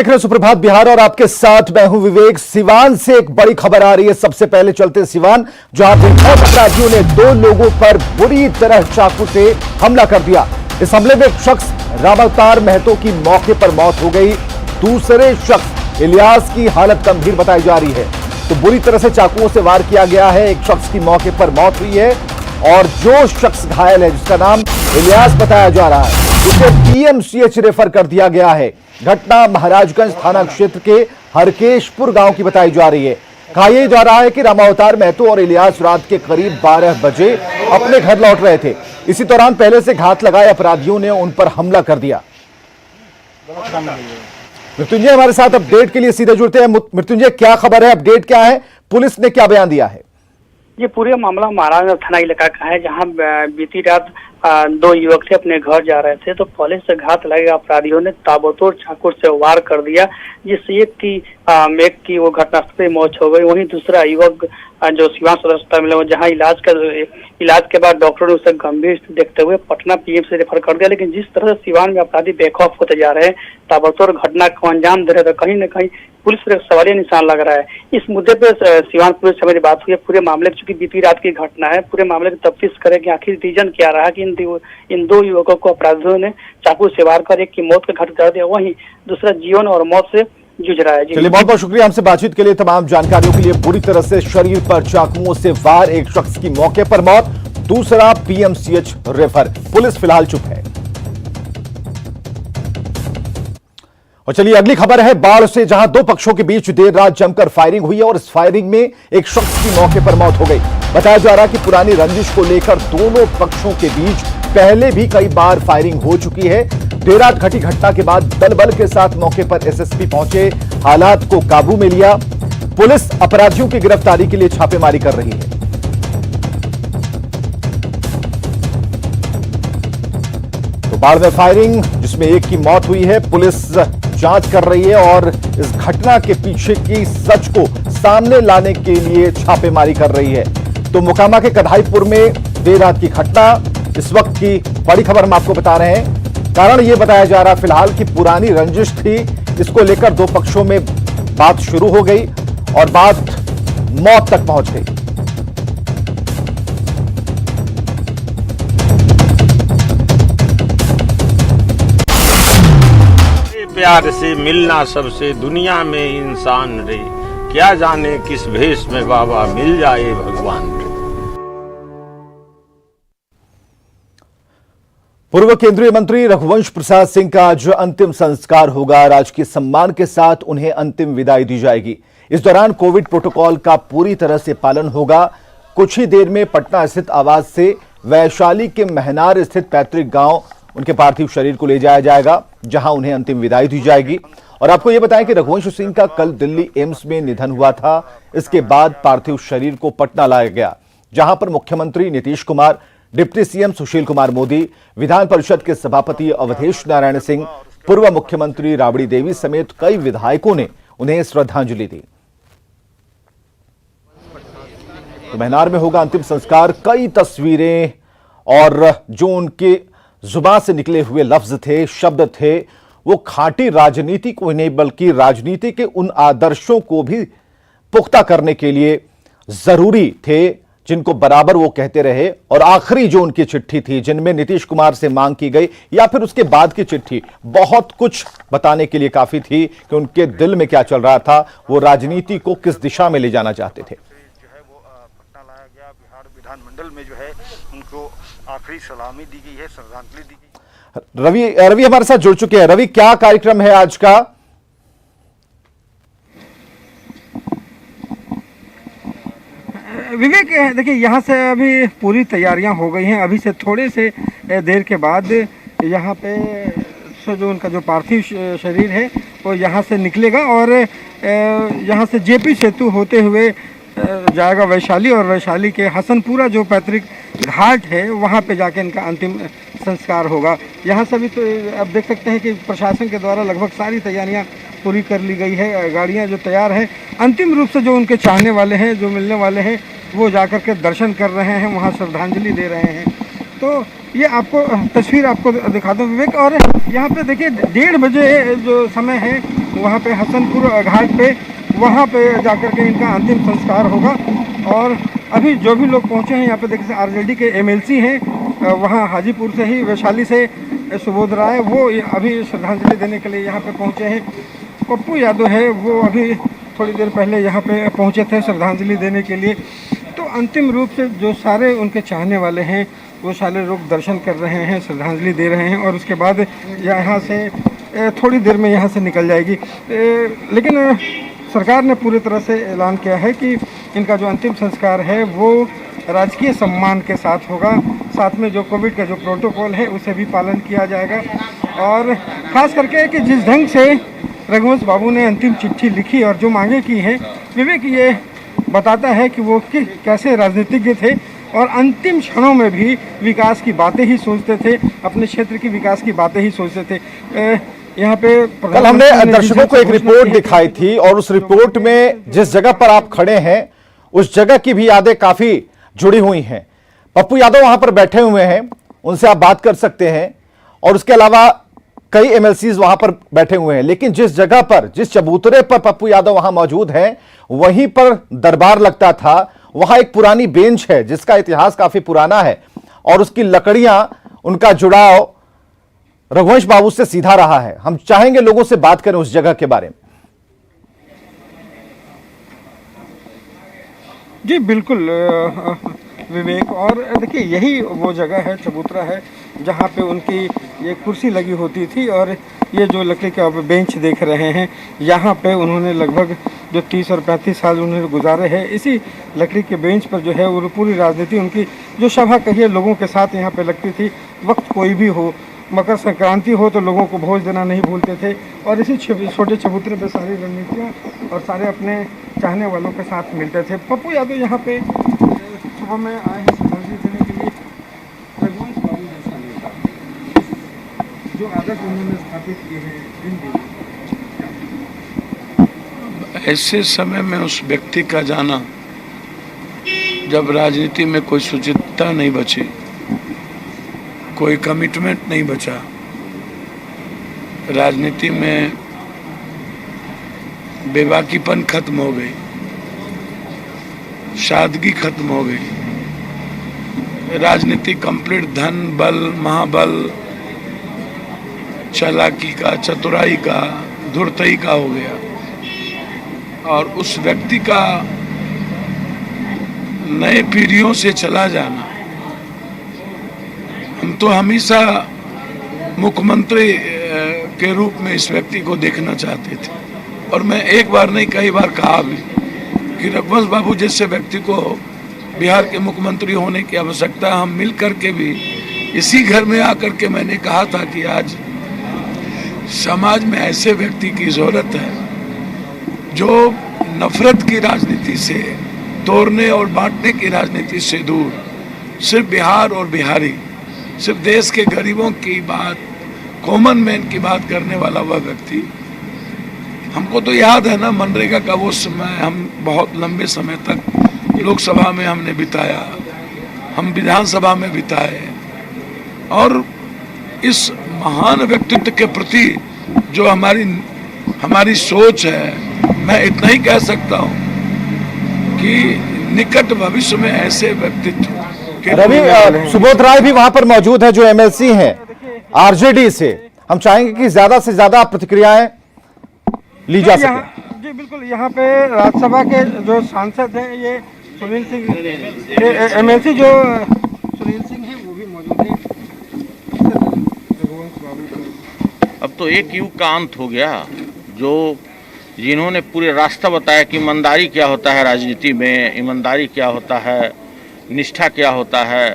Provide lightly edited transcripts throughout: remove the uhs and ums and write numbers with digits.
देख रहे सुप्रभात बिहार और आपके साथ मैं हूं विवेक। सिवान से एक बड़ी खबर आ रही है। सबसे पहले चलते सिवान, जहां अपराधियों ने 2 लोगों पर बुरी तरह चाकू से हमला कर दिया। इस हमले में एक शख्स रामावतार महतो की मौके पर मौत हो गई। दूसरे शख्स इलियास की हालत गंभीर बताई जा रही है। तो बुरी तरह से चाकुओं से वार किया गया है। एक शख्स की मौके पर मौत हुई है और जो शख्स घायल है, जिसका नाम इलियास बताया जा रहा है, उसे पीएमसीएच रेफर कर दिया गया है। घटना महाराजगंज थाना क्षेत्र के हरकेशपुर गांव की बताई जा रही है। कहा यह जा रहा है कि रामावतार महतो और इलियास रात के करीब 12 बजे अपने घर लौट रहे थे। इसी दौरान पहले से घात लगाए अपराधियों ने उन पर हमला कर दिया। मृत्युंजय हमारे साथ अपडेट के लिए सीधे जुड़ते हैं। मृत्युंजय, क्या खबर है, अपडेट क्या है, पुलिस ने क्या बयान दिया है? ये पूरे मामला महाराजगंज थाना इलाका का है, जहां बीती रात 2 युवक थे, अपने घर जा रहे थे तो पुलिस से घात लगे अपराधियों ने ताबड़तोड़ चाकू से वार कर दिया, जिससे एक की वो घटनास्थल पर मौत हो गई। वहीं दूसरा युवक जो सिवान सदर अस्पताल में जहाँ इलाज के बाद डॉक्टरों ने उसे गंभीर स्थिति देखते हुए पटना पीएम से रेफर कर दिया। लेकिन जिस तरह से सिवान में अपराधी बेखौफ होते जा रहे हैं, ताबड़तोड़ घटना को अंजाम दे रहे, तो कहीं न कहीं पुलिस पर सवालिया निशान लग रहा है। इस मुद्दे पे सिवान पुलिस से मेरी बात हुई है। पूरे मामले चूंकि बीती रात की घटना है, पूरे मामले की तफ्तीश करें कि आखिर रीजन क्या रहा कि इन 2 युवकों को अपराधियों ने चाकू से वार कर एक की मौत का घाट उतार दिया, वहीं दूसरा जीवन और मौत से जूझ रहा है। चलिए, बहुत बहुत शुक्रिया हमसे बातचीत के लिए, तमाम जानकारियों के लिए। बुरी तरह से शरीर पर चाकुओं से वार, एक शख्स की मौके पर मौत, दूसरा पीएमसीएच रेफर। पुलिस फिलहाल चुप है। और चलिए अगली खबर है बाढ़ से, जहां 2 पक्षों के बीच देर रात जमकर फायरिंग हुई है और इस फायरिंग में एक शख्स की मौके पर मौत हो गई। बताया जा रहा है कि पुरानी रंजिश को लेकर दोनों पक्षों के बीच पहले भी कई बार फायरिंग हो चुकी है। देर रात घटी घटना के बाद दल बल के साथ मौके पर एसएसपी पहुंचे, हालात को काबू में लिया। पुलिस अपराधियों की गिरफ्तारी के लिए छापेमारी कर रही है। तो बाढ़ में फायरिंग, जिसमें एक की मौत हुई है, पुलिस जांच कर रही है और इस घटना के पीछे की सच को सामने लाने के लिए छापेमारी कर रही है। तो मोकामा के कधाईपुर में देर रात की घटना, इस वक्त की बड़ी खबर हम आपको बता रहे हैं। कारण यह बताया जा रहा फिलहाल कि पुरानी रंजिश थी, इसको लेकर 2 पक्षों में बात शुरू हो गई और बात मौत तक पहुंच गई। प्यार से मिलना सबसे दुनिया में इंसान रे, क्या जाने किस भेष में बाबा मिल जाए भगवान रे। पूर्व केंद्रीय मंत्री रघुवंश प्रसाद सिंह का आज अंतिम संस्कार होगा। राजकीय सम्मान के साथ उन्हें अंतिम विदाई दी जाएगी। इस दौरान कोविड प्रोटोकॉल का पूरी तरह से पालन होगा। कुछ ही देर में पटना स्थित आवास से वैशाली के महनार स्थित पैतृक गांव उनके पार्थिव शरीर को ले जाया जाएगा, जहां उन्हें अंतिम विदाई दी जाएगी। और आपको यह बताएं कि रघुवंश सिंह का कल दिल्ली एम्स में निधन हुआ था। इसके बाद पार्थिव शरीर को पटना लाया गया, जहां पर मुख्यमंत्री नीतीश कुमार, डिप्टी सीएम सुशील कुमार मोदी, विधान परिषद के सभापति अवधेश नारायण सिंह, पूर्व मुख्यमंत्री राबड़ी देवी समेत कई विधायकों ने उन्हें श्रद्धांजलि दी। तो महनार में होगा अंतिम संस्कार। कई तस्वीरें और जो उनके जुबान से निकले हुए लफ्ज थे, शब्द थे, वो खाटी राजनीति को नहीं बल्कि राजनीति के उन आदर्शों को भी पुख्ता करने के लिए जरूरी थे, जिनको बराबर वो कहते रहे। और आखिरी जो उनकी चिट्ठी थी, जिनमें नीतीश कुमार से मांग की गई, या फिर उसके बाद की चिट्ठी, बहुत कुछ बताने के लिए काफी थी कि उनके दिल में क्या चल रहा था, वो राजनीति को किस दिशा में ले जाना चाहते थे। पटना लाया गया, बिहार विधानमंडल में जो है उनको आखिरी सलामी दी गई है, श्रद्धांजलि दी गई। रवि हमारे साथ जुड़ चुके हैं। रवि, क्या कार्यक्रम है आज का? विवेक, देखिए यहाँ से अभी पूरी तैयारियां हो गई हैं। अभी से थोड़े से देर के बाद यहाँ पे जो उनका जो पार्थिव शरीर है वो यहाँ से निकलेगा और यहाँ से जेपी सेतु होते हुए जाएगा वैशाली, और वैशाली के हसनपुरा जो पैतृक घाट है वहाँ पे जाके इनका अंतिम संस्कार होगा। यहाँ से भी तो अब देख सकते हैं कि प्रशासन के द्वारा लगभग सारी तैयारियाँ पूरी कर ली गई है। गाड़ियाँ जो तैयार हैं, अंतिम रूप से जो उनके चाहने वाले हैं, जो मिलने वाले हैं, वो जाकर के दर्शन कर रहे हैं, वहाँ श्रद्धांजलि दे रहे हैं। तो ये आपको तस्वीर आपको दिखा दूं विवेक। और यहाँ पे देखिए 1:30 बजे जो समय है वहाँ पे हसनपुर घाट पे, वहाँ पे जाकर के इनका अंतिम संस्कार होगा। और अभी जो भी लोग पहुँचे हैं यहाँ पे देखिए आरजेडी के एमएलसी हैं, वहाँ हाजीपुर से ही, वैशाली से सुबोध राय, वो अभी श्रद्धांजलि देने के लिए यहाँ पे पहुँचे हैं। पप्पू यादव है वो अभी थोड़ी देर पहले यहाँ पे पहुँचे थे श्रद्धांजलि देने के लिए। तो अंतिम रूप से जो सारे उनके चाहने वाले हैं वो सारे लोग दर्शन कर रहे हैं, श्रद्धांजलि दे रहे हैं और उसके बाद यहाँ से थोड़ी देर में यहाँ से निकल जाएगी। लेकिन सरकार ने पूरी तरह से ऐलान किया है कि इनका जो अंतिम संस्कार है वो राजकीय सम्मान के साथ होगा। साथ में जो कोविड का जो प्रोटोकॉल है उसे भी पालन किया जाएगा। और ख़ास करके कि जिस ढंग से रघुवंश बाबू ने अंतिम चिट्ठी लिखी और जो मांगे की हैं, विवेक ये बताता है कि वो कैसे राजनीतिज्ञ थे और अंतिम क्षणों में भी विकास की बातें ही सोचते थे, अपने क्षेत्र की विकास की बातें ही सोचते थे। यहाँ पे कल हमने दर्शकों को एक रिपोर्ट दिखाई थी और उस रिपोर्ट में जिस जगह पर आप खड़े हैं उस जगह की भी यादें काफी जुड़ी हुई हैं। पप्पू यादव वहां पर बैठे हुए हैं, उनसे आप बात कर सकते हैं और उसके अलावा कई एमएलसीज वहां पर बैठे हुए हैं। लेकिन जिस जगह पर, जिस चबूतरे पर पप्पू यादव वहां मौजूद हैं, वहीं पर दरबार लगता था। वहां एक पुरानी बेंच है जिसका इतिहास काफी पुराना है और उसकी लकड़ियां, उनका जुड़ाव रघुवंश बाबू से सीधा रहा है। हम चाहेंगे लोगों से बात करें उस जगह के बारे में। जी बिल्कुल विवेक, और देखिए यही वो जगह है, चबूतरा है, जहाँ पे उनकी ये कुर्सी लगी होती थी। और ये जो लकड़ी का बेंच देख रहे हैं, यहाँ पे उन्होंने लगभग जो 30 और 35 साल उन्होंने गुजारे हैं इसी लकड़ी के बेंच पर जो है वो पूरी राजनीति उनकी, जो सभा कहिए लोगों के साथ यहाँ पे लगती थी। वक्त कोई भी हो, मकर संक्रांति हो तो लोगों को भोज देना नहीं भूलते थे। और इसी छोटे चबूतरे पे सारी रणनीतियाँ और सारे अपने चाहने वालों के साथ मिलते थे। पप्पू यादव यहाँ पे सुबह में आए हैं श्रद्धांजलि देने के लिए। रघुवंश बाबू जैसा नेता, जो आदर्श उन्होंने स्थापित किए हैं, ऐसे समय में उस व्यक्ति का जाना, जब राजनीति में कोई शुचिता नहीं बची, कोई कमिटमेंट नहीं बचा, राजनीति में बेबाकीपन खत्म हो गई, सादगी खत्म हो गई, राजनीति कंप्लीट धन बल, महाबल, चालाकी का, चतुराई का, धूर्तई का हो गया। और उस व्यक्ति का नए पीढ़ियों से चला जाना, हम तो हमेशा मुख्यमंत्री के रूप में इस व्यक्ति को देखना चाहते थे। और मैं एक बार नहीं कई बार कहा भी कि रघुवंश बाबू जैसे व्यक्ति को बिहार के मुख्यमंत्री होने की आवश्यकता। हम मिल कर के भी इसी घर में आकर के मैंने कहा था कि आज समाज में ऐसे व्यक्ति की जरूरत है जो नफरत की राजनीति से, तोड़ने और बांटने की राजनीति से दूर, सिर्फ बिहार और बिहारी, सिर्फ देश के गरीबों की बात, कॉमन मैन की बात करने वाला वह व्यक्ति। हमको तो याद है ना मनरेगा का वो समय, हम बहुत लंबे समय तक लोकसभा में हमने बिताया, हम विधानसभा में बिताए। और इस महान व्यक्तित्व के प्रति जो हमारी सोच है, मैं इतना ही कह सकता हूँ कि निकट भविष्य में ऐसे व्यक्तित्व। रवि, सुबोध राय भी वहां पर मौजूद है जो एमएलसी हैं आरजेडी से। हम चाहेंगे कि ज्यादा से ज्यादा प्रतिक्रियाएं ली जा सके। जी बिल्कुल, यहाँ पे राज्यसभा के जो सांसद हैं, ये सुनील सिंह, एमएलसी जो सुनील सिंह है वो भी मौजूद है। अब तो एक युग का अंत हो गया, जो जिन्होंने पूरे रास्ता बताया कि ईमानदारी क्या होता है राजनीति में, ईमानदारी क्या होता है, निष्ठा क्या होता है,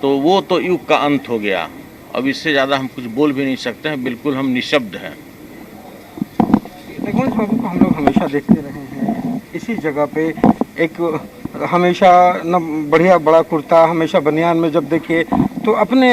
तो वो तो युग का अंत हो गया। अब इससे ज़्यादा हम कुछ बोल भी नहीं सकते हैं, बिल्कुल हम निशब्द हैं। रघुवंश बाबू को हम लोग हमेशा देखते रहे हैं इसी जगह पे, एक हमेशा न बढ़िया बड़ा कुर्ता, हमेशा बनियान में जब देखिए तो अपने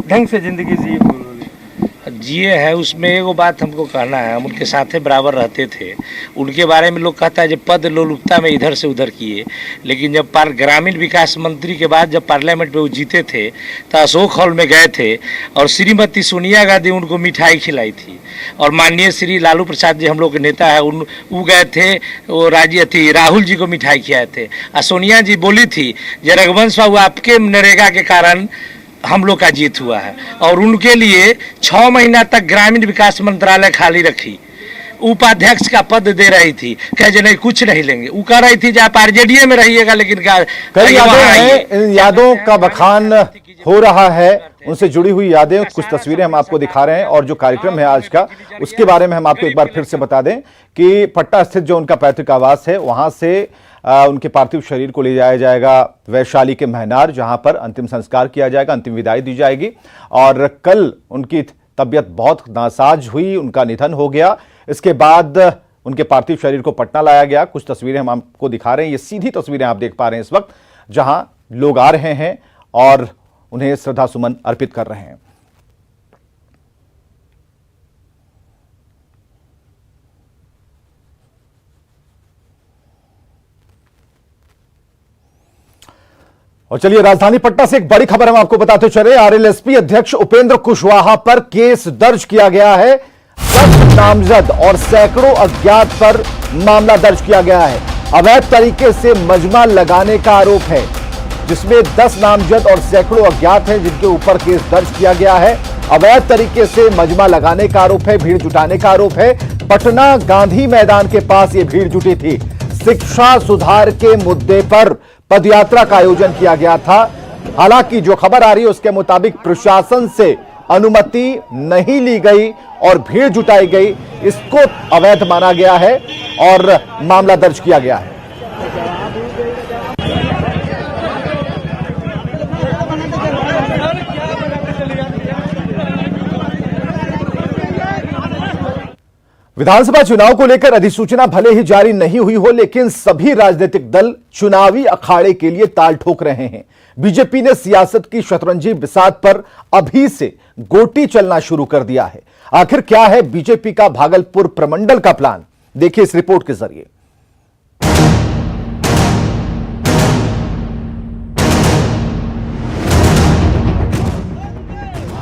ढंग से ज़िंदगी जी उन्होंने। जिए हैं उसमें एगो बात हमको कहना है, हम उनके साथे बराबर रहते थे। उनके बारे में लोग कहता है जब पद लोलुपता में इधर से उधर किए, लेकिन जब ग्रामीण विकास मंत्री के बाद जब पार्लियामेंट में वो जीते थे तो अशोक हॉल में गए थे और श्रीमती सोनिया गांधी उनको मिठाई खिलाई थी, और माननीय श्री लालू प्रसाद जी हम लोग के नेता है वो गए थे, वो राहुल जी को मिठाई खिलाए थे। और सोनिया जी बोली थी कि रघुवंश बाबू आपके नरेगा के कारण हम लोग का जीत हुआ है, और उनके लिए 6 महीना तक ग्रामीण विकास मंत्रालय खाली रखी, उपाध्यक्ष का पद दे रही थी, कहे नहीं कुछ नहीं लेंगे। वो कह रही थी आप आरजेडी में रहिएगा, लेकिन कई यादें हैं, इन यादों का बखान हो रहा है, उनसे जुड़ी हुई यादें, कुछ तस्वीरें हम आपको दिखा रहे हैं। और जो कार्यक्रम है आज का, उसके बारे में हम आपको एक बार फिर से बता दें कि पट्टा स्थित जो उनका पैतृक आवास है, वहां से उनके पार्थिव शरीर को ले जाया जाएगा वैशाली के महनार, जहां पर अंतिम संस्कार किया जाएगा, अंतिम विदाई दी जाएगी। और कल उनकी तबीयत बहुत नासाज हुई, उनका निधन हो गया। इसके बाद उनके पार्थिव शरीर को पटना लाया गया। कुछ तस्वीरें हम आपको दिखा रहे हैं, ये सीधी तस्वीरें आप देख पा रहे हैं इस वक्त, जहां लोग आ रहे हैं और उन्हें श्रद्धा सुमन अर्पित कर रहे हैं। और चलिए राजधानी पटना से एक बड़ी खबर हम आपको बताते चले। आरएलएसपी अध्यक्ष उपेंद्र कुशवाहा पर केस दर्ज किया गया है। 10 नामजद और सैकड़ों अज्ञात पर मामला दर्ज किया गया है। अवैध तरीके से मजमा लगाने का आरोप है, जिसमें 10 नामजद और सैकड़ों अज्ञात हैं, जिनके ऊपर केस दर्ज किया गया है। अवैध तरीके से मजमा लगाने का आरोप है, भीड़ जुटाने का आरोप है। पटना गांधी मैदान के पास ये भीड़ जुटी थी। शिक्षा सुधार के मुद्दे पर पदयात्रा का आयोजन किया गया था। हालांकि जो खबर आ रही है उसके मुताबिक प्रशासन से अनुमति नहीं ली गई और भीड़ जुटाई गई, इसको अवैध माना गया है और मामला दर्ज किया गया है। विधानसभा चुनाव को लेकर अधिसूचना भले ही जारी नहीं हुई हो, लेकिन सभी राजनीतिक दल चुनावी अखाड़े के लिए ताल ठोक रहे हैं। बीजेपी ने सियासत की शतरंजी बिसात पर अभी से गोटी चलना शुरू कर दिया है। आखिर क्या है बीजेपी का भागलपुर प्रमंडल का प्लान, देखिए इस रिपोर्ट के जरिए।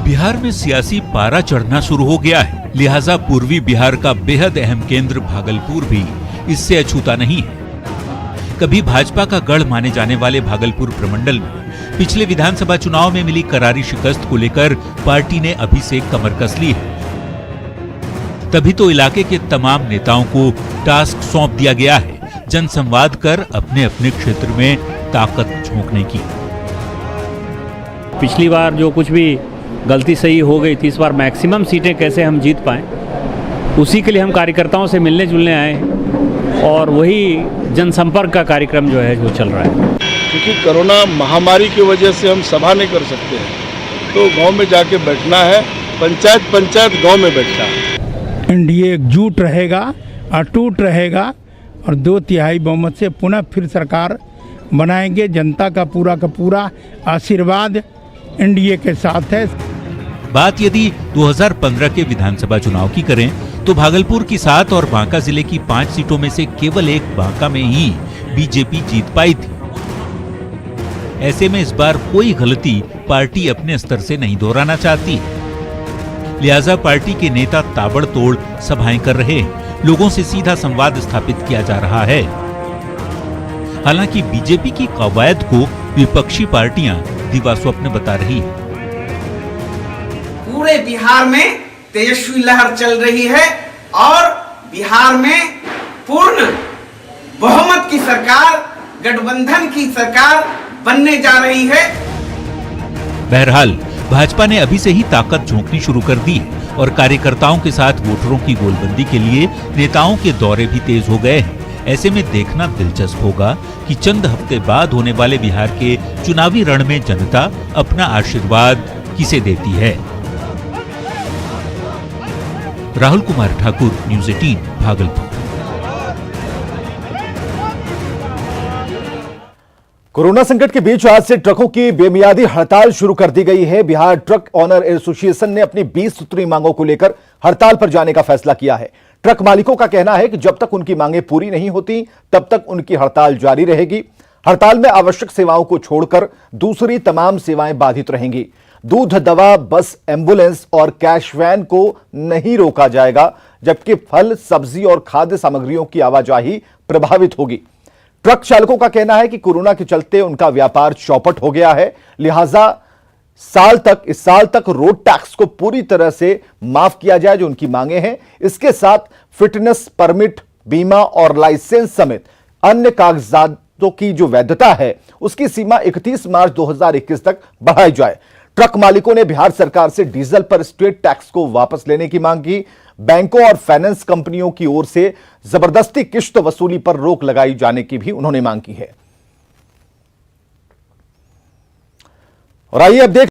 बिहार में सियासी पारा चढ़ना शुरू हो गया है, लिहाजा पूर्वी बिहार का बेहद अहम केंद्र भागलपुर भी इससे अछूता नहीं है। कभी भाजपा का गढ़ माने जाने वाले भागलपुर प्रमंडल में पिछले विधानसभा चुनाव में मिली करारी शिकस्त को लेकर पार्टी ने अभी से कमर कस ली है। तभी तो इलाके के तमाम नेताओं को टास्क सौंप दिया गया है जनसंवाद कर अपने अपने क्षेत्र में ताकत झोंकने की। पिछली बार जो कुछ भी गलती सही हो गई थी, इस बार मैक्सिमम सीटें कैसे हम जीत पाएं, उसी के लिए हम कार्यकर्ताओं से मिलने जुलने आए हैं और वही जनसंपर्क का कार्यक्रम जो है वो चल रहा है। क्योंकि कोरोना महामारी की वजह से हम सभा नहीं कर सकते हैं, तो गांव में जाके बैठना है, पंचायत गांव में बैठना है। एनडीए एकजुट रहेगा, अटूट रहेगा और 2/3 बहुमत से पुनः फिर सरकार बनाएंगे। जनता का पूरा आशीर्वाद एनडीए के साथ है। बात यदि 2015 के विधानसभा चुनाव की करें तो भागलपुर की 7 और बांका जिले की 5 सीटों में से केवल एक बांका में ही बीजेपी जीत पाई थी। ऐसे में इस बार कोई गलती पार्टी अपने स्तर से नहीं दोहराना चाहती है, लिहाजा पार्टी के नेता ताबड़तोड़ सभाएं कर रहे हैं, लोगों से सीधा संवाद स्थापित किया जा रहा है। हालांकि बीजेपी की कवायद को विपक्षी पार्टियां दिवा स्वप्न बता रही है। पूरे बिहार में तेजस्वी लहर चल रही है और बिहार में पूर्ण बहुमत की सरकार, गठबंधन की सरकार बनने जा रही है। बहरहाल भाजपा ने अभी से ही ताकत झोंकनी शुरू कर दी है और कार्यकर्ताओं के साथ वोटरों की गोलबंदी के लिए नेताओं के दौरे भी तेज हो गए हैं। ऐसे में देखना दिलचस्प होगा कि चंद हफ्ते बाद होने वाले बिहार के चुनावी रण में जनता अपना आशीर्वाद किसे देती है। राहुल कुमार ठाकुर, न्यूज़ 18, भागलपुर। कोरोना संकट के बीच आज से ट्रकों की बेमियादी हड़ताल शुरू कर दी गई है। बिहार ट्रक ऑनर एसोसिएशन ने अपनी 20 सूत्री मांगों को लेकर हड़ताल पर जाने का फैसला किया है। ट्रक मालिकों का कहना है कि जब तक उनकी मांगें पूरी नहीं होती तब तक उनकी हड़ताल जारी रहेगी। हड़ताल में आवश्यक सेवाओं को छोड़कर दूसरी तमाम सेवाएं बाधित रहेंगी। दूध, दवा, बस, एम्बुलेंस और कैश वैन को नहीं रोका जाएगा, जबकि फल, सब्जी और खाद्य सामग्रियों की आवाजाही प्रभावित होगी। ट्रक चालकों का कहना है कि कोरोना के चलते उनका व्यापार चौपट हो गया है, लिहाजा इस साल तक रोड टैक्स को पूरी तरह से माफ किया जाए जो उनकी मांगे हैं। इसके साथ फिटनेस परमिट, बीमा और लाइसेंस समेत अन्य कागजातों की जो वैधता है उसकी सीमा 31 मार्च 2021 तक बढ़ाई जाए। ट्रक मालिकों ने बिहार सरकार से डीजल पर स्टेट टैक्स को वापस लेने की मांग की। बैंकों और फाइनेंस कंपनियों की ओर से जबरदस्ती किश्त वसूली पर रोक लगाई जाने की भी उन्होंने मांग की है। और आइए अब देख